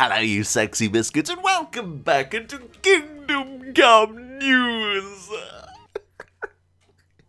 Hello you sexy biscuits and welcome back into Kingdom Come News!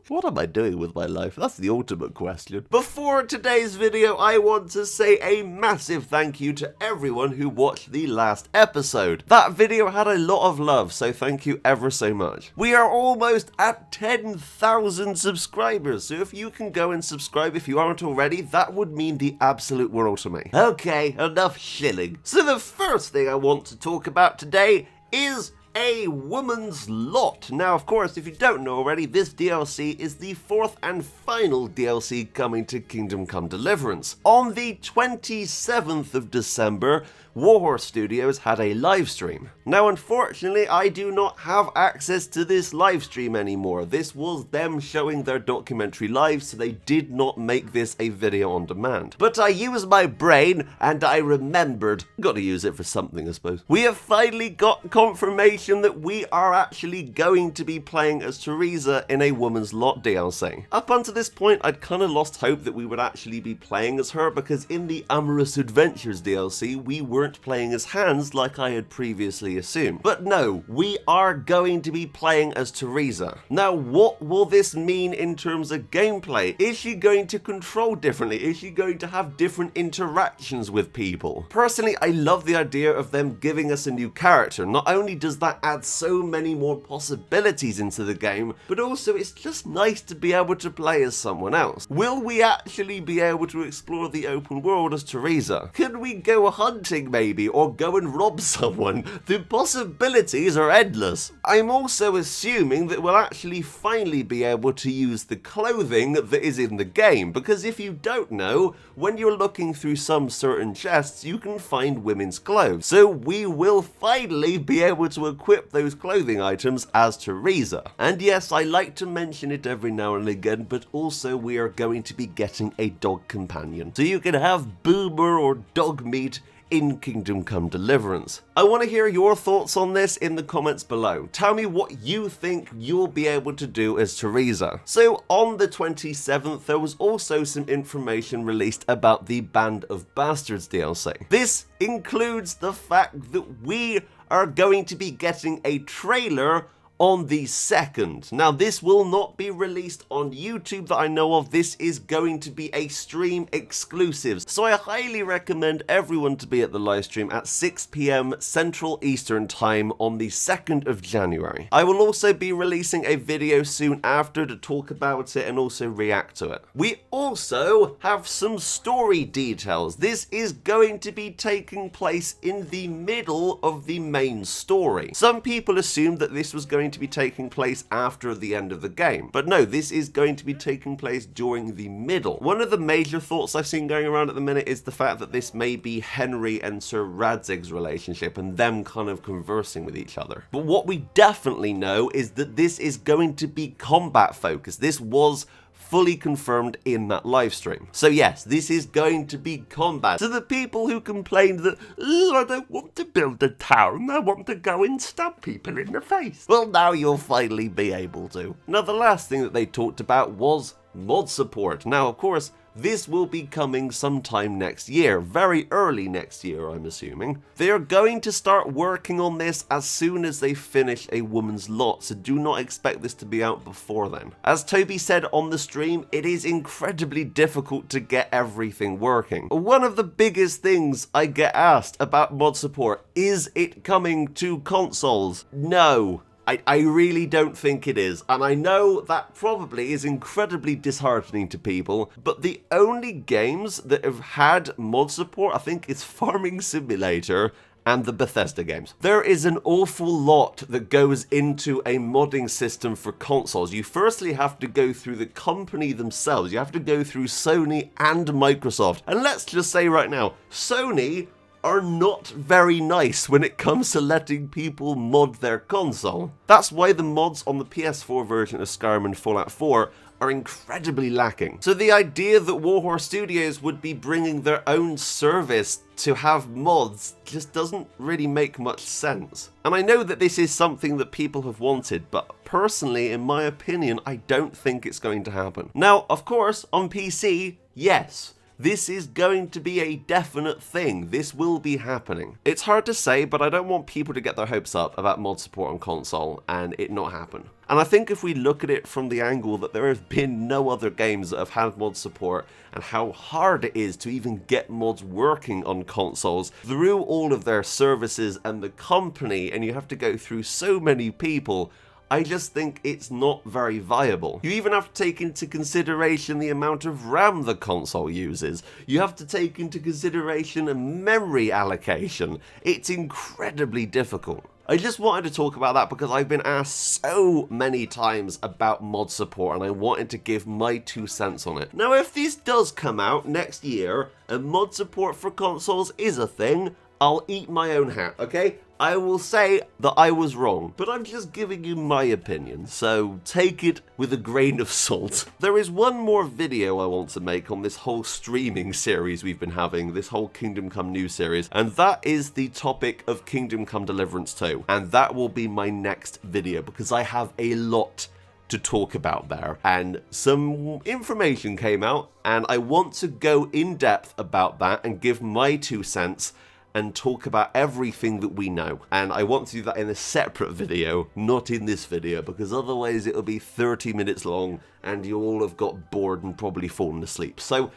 What am I doing with my life? That's the ultimate question. Before today's video, I want to say a massive thank you to everyone who watched the last episode. That video had a lot of love, so thank you ever so much. We are almost at 10,000 subscribers, so if you can go and subscribe if you aren't already, that would mean the absolute world to me. Okay, enough shilling. So the first thing I want to talk about today is a woman's lot. Now, of course, if you don't know already, this DLC is the fourth and final DLC coming to Kingdom Come Deliverance. On the 27th of December, Warhorse Studios had a live stream. Now, unfortunately, I do not have access to this live stream anymore. This was them showing their documentary live, so they did not make this a video on demand. But I used my brain and I remembered. Gotta use it for something, I suppose. We have finally got confirmation that we are actually going to be playing as Teresa in a Woman's Lot DLC. Up until this point, I'd kind of lost hope that we would actually be playing as her, because in the Amorous Adventures DLC, we weren't playing as Hans like I had previously assumed. But no, we are going to be playing as Teresa. Now, what will this mean in terms of gameplay? Is she going to control differently? Is she going to have different interactions with people? Personally, I love the idea of them giving us a new character. Not only does that add so many more possibilities into the game, but also it's just nice to be able to play as someone else. Will we actually be able to explore the open world as Teresa? Could we go hunting maybe, or go and rob someone? The possibilities are endless. I'm also assuming that we'll actually finally be able to use the clothing that is in the game, because if you don't know, when you're looking through some certain chests, you can find women's clothes. So we will finally be able to equip those clothing items as Teresa. And yes, I like to mention it every now and again, but also we are going to be getting a dog companion. So you can have Boomer or dog meat in Kingdom Come Deliverance. I want to hear your thoughts on this in the comments below. Tell me what you think you'll be able to do as Teresa. So on the 27th, there was also some information released about the Band of Bastards DLC. This includes the fact that we are going to be getting a trailer on the 2nd. Now, this will not be released on YouTube that I know of. This is going to be a stream exclusive. So I highly recommend everyone to be at the live stream at 6 PM Central Eastern Time on the 2nd of January. I will also be releasing a video soon after to talk about it and also react to it. We also have some story details. This is going to be taking place in the middle of the main story. Some people assumed that this was going to be taking place after the end of the game, but no, this is going to be taking place during the middle. One of the major thoughts I've seen going around at the minute is the fact that this may be Henry and Sir Radzig's relationship and them kind of conversing with each other. But what we definitely know is that this is going to be combat focused. This was fully confirmed in that live stream. So yes, this is going to be combat. To the people who complained that, I don't want to build a town, I want to go and stab people in the face. Well, now you'll finally be able to. Now, the last thing that they talked about was mod support. Now, of course, this will be coming sometime next year, very early next year, I'm assuming. They are going to start working on this as soon as they finish a Woman's Lot, so do not expect this to be out before then. As Toby said on the stream, it is incredibly difficult to get everything working. One of the biggest things I get asked about mod support, is it coming to consoles? No. I really don't think it is, and I know that probably is incredibly disheartening to people, but the only games that have had mod support, I think, is Farming Simulator and the Bethesda games. There is an awful lot that goes into a modding system for consoles. You firstly have to go through the company themselves. You have to go through Sony and Microsoft, and let's just say right now, Sony are not very nice when it comes to letting people mod their console. That's why the mods on the PS4 version of Skyrim and Fallout 4 are incredibly lacking. So the idea that Warhorse Studios would be bringing their own service to have mods just doesn't really make much sense. And I know that this is something that people have wanted, but personally, in my opinion, I don't think it's going to happen. Now, of course, on PC, yes, This is going to be a definite thing. This will be happening. It's hard to say, but I don't want people to get their hopes up about mod support on console and it not happen. And I think if we look at it from the angle that there have been no other games that have had mod support and how hard it is to even get mods working on consoles through all of their services and the company, and you have to go through so many people, I just think it's not very viable. You even have to take into consideration the amount of RAM the console uses. You have to take into consideration memory allocation. It's incredibly difficult. I just wanted to talk about that because I've been asked so many times about mod support and I wanted to give my 2 cents on it. Now, if this does come out next year and mod support for consoles is a thing, I'll eat my own hat, okay? I will say that I was wrong, but I'm just giving you my opinion, so take it with a grain of salt. There is one more video I want to make on this whole streaming series we've been having, this whole Kingdom Come New series, and that is the topic of Kingdom Come Deliverance 2, and that will be my next video because I have a lot to talk about there, and some information came out, and I want to go in depth about that and give my 2 cents and talk about everything that we know. And I want to do that in a separate video, not in this video, because otherwise it'll be 30 minutes long and you all have got bored and probably fallen asleep. So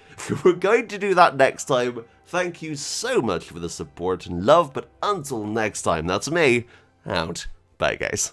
we're going to do that next time. Thank you so much for the support and love, but until next time, that's me, out. Bye guys.